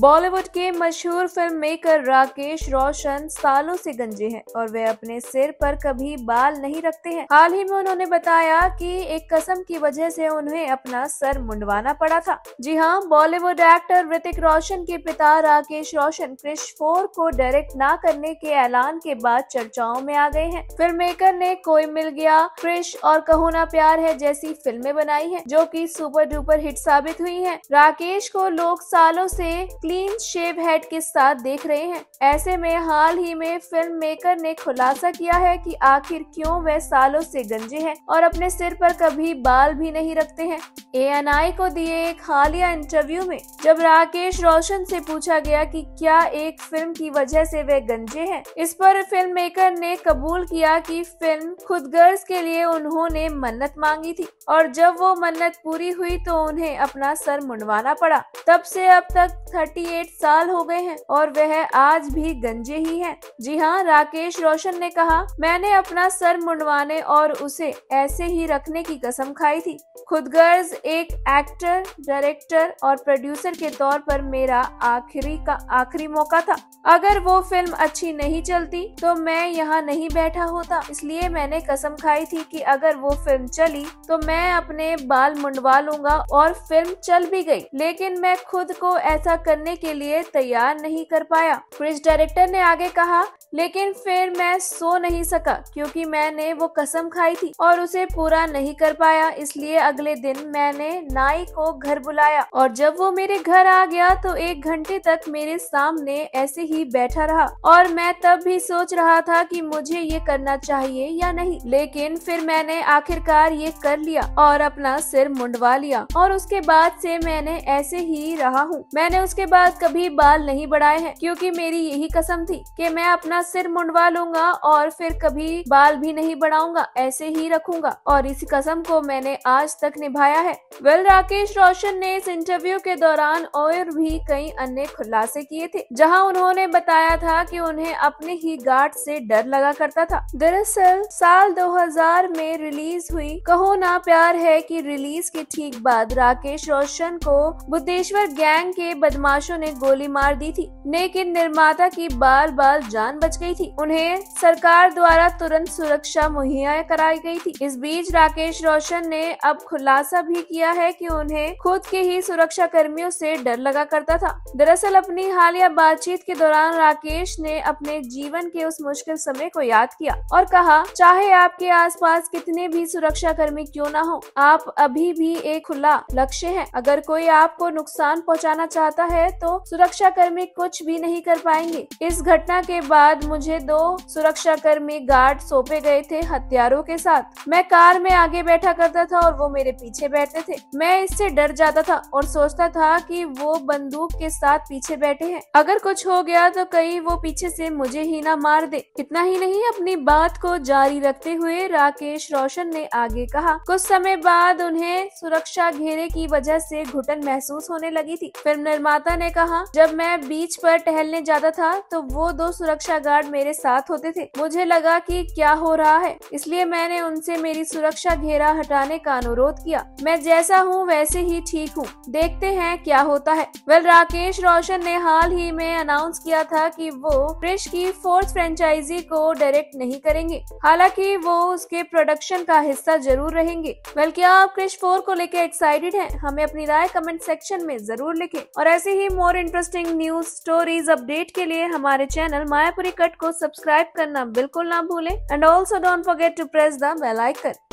बॉलीवुड के मशहूर film maker Rakesh Roshan सालों से गंजे हैं और वे अपने सिर पर कभी बाल नहीं रखते हैं। हाल ही में उन्होंने बताया कि एक कसम की वजह से उन्हें अपना सर मुंडवाना पड़ा था। जी हाँ, बॉलीवुड एक्टर ऋतिक रोशन के पिता राकेश रोशन क्रिश 4 को डायरेक्ट ना करने के ऐलान के बाद चर्चाओं में आ गए हैं। फिल्म मेकर ने कोई मिल गया, क्रिश और कहो ना प्यार है जैसी फिल्में बनाई हैं, जो कि सुपर डुपर हिट साबित हुई हैं। राकेश को लोग सालों से क्लीन शेव हेड के साथ देख रहे हैं। ऐसे में हाल ही में फिल्म मेकर ने खुलासा किया है कि आखिर क्यों वे सालों से गंजे हैं और अपने सिर पर कभी बाल भी नहीं रखते हैं। ANI को दिए एक हालिया इंटरव्यू में जब राकेश रोशन से पूछा गया कि क्या एक फिल्म की वजह से वे गंजे हैं, इस पर फिल्म मेकर ने कबूल किया कि फिल्म खुद गर्ज के लिए उन्होंने मन्नत मांगी थी और जब वो मन्नत पूरी हुई तो उन्हें अपना सर मुंडवाना पड़ा। तब से अब तक 38 साल हो गए हैं और वह आज भी गंजे ही हैं। जी हाँ, राकेश रोशन ने कहा, मैंने अपना सर मुंडवाने और उसे ऐसे ही रखने की कसम खाई थी। खुद गर्ज एक एक्टर, डायरेक्टर और प्रोड्यूसर के तौर पर मेरा आखिरी मौका था। अगर वो फिल्म अच्छी नहीं चलती तो मैं यहाँ नहीं बैठा होता, इसलिए मैंने कसम खाई थी कि अगर वो फिल्म चली तो मैं अपने बाल मुंडवा लूंगा और फिल्म चल भी गई, लेकिन मैं खुद को ऐसा करने के लिए तैयार नहीं कर पाया। क्रिश डायरेक्टर ने आगे कहा, लेकिन फिर मैं सो नहीं सका क्योंकि मैंने वो कसम खाई थी और उसे पूरा नहीं कर पाया, इसलिए अगले दिन मैंने नाई को घर बुलाया और जब वो मेरे घर आ गया तो 1 घंटे तक मेरे सामने ऐसे ही बैठा रहा और मैं तब भी सोच रहा था कि मुझे ये करना चाहिए या नहीं, लेकिन फिर मैंने आखिरकार ये कर लिया और अपना सिर मुंडवा लिया और उसके बाद से मैंने ऐसे ही रहा हूँ। मैंने उसके बाद कभी बाल नहीं बढ़ाए हैं क्योंकि मेरी यही कसम थी कि मैं अपना सिर मुंडवा लूंगा और फिर कभी बाल भी नहीं बढ़ाऊंगा, ऐसे ही रखूंगा और इस कसम को मैंने आज तक निभाया है। राकेश रोशन ने इस इंटरव्यू के दौरान और भी कई अन्य खुलासे किए थे, जहां उन्होंने बताया था कि उन्हें अपने ही गार्ड से डर लगा करता था। दरअसल साल 2000 में रिलीज हुई कहो ना प्यार है की रिलीज के ठीक बाद राकेश रोशन को बुद्धेश्वर गैंग के बदमाशों ने गोली मार दी थी, लेकिन निर्माता की बाल जान बच गई थी। उन्हें सरकार द्वारा तुरंत सुरक्षा मुहैया कराई गई थी। इस बीच राकेश रोशन ने अब खुलासा भी किया है कि उन्हें खुद के ही सुरक्षा कर्मियों से डर लगा करता था। दरअसल अपनी हालिया बातचीत के दौरान राकेश ने अपने जीवन के उस मुश्किल समय को याद किया और कहा, चाहे आपके आसपास कितने भी सुरक्षा कर्मी क्यों ना हो, आप अभी भी एक खुला लक्ष्य हैं। अगर कोई आपको नुकसान पहुंचाना चाहता है तो सुरक्षा कर्मी कुछ भी नहीं कर पाएंगे। इस घटना के बाद मुझे 2 सुरक्षा कर्मी गार्ड सौंपे गए थे हथियारों के साथ। मैं कार में आगे बैठा करता था और वो मेरे पीछे बैठते थे। मैं इससे डर जाता था और सोचता था कि वो बंदूक के साथ पीछे बैठे हैं, अगर कुछ हो गया तो कहीं वो पीछे से मुझे ही ना मार दे। इतना ही नहीं, अपनी बात को जारी रखते हुए राकेश रोशन ने आगे कहा, कुछ समय बाद उन्हें सुरक्षा घेरे की वजह से घुटन महसूस होने लगी थी। फिल्म निर्माता ने कहा, जब मैं बीच पर टहलने जाता था तो वो 2 सुरक्षा गार्ड मेरे साथ होते थे। मुझे लगा कि क्या हो रहा है, इसलिए मैंने उनसे मेरी सुरक्षा घेरा हटाने का अनुरोध किया। मैं जैसा हूँ वैसे ही ठीक हूँ, देखते हैं क्या होता है। राकेश रोशन ने हाल ही में अनाउंस किया था कि वो क्रिश की 4th फ्रेंचाइजी को डायरेक्ट नहीं करेंगे, हालांकि वो उसके प्रोडक्शन का हिस्सा जरूर रहेंगे। क्या आप क्रिश 4 को लेकर एक्साइटेड हैं? हमें अपनी राय कमेंट सेक्शन में जरूर लिखें और ऐसे ही more interesting news stories update के लिए हमारे चैनल मायापुरी कट को सब्सक्राइब करना बिल्कुल ना भूलें and also don't forget to press the bell icon.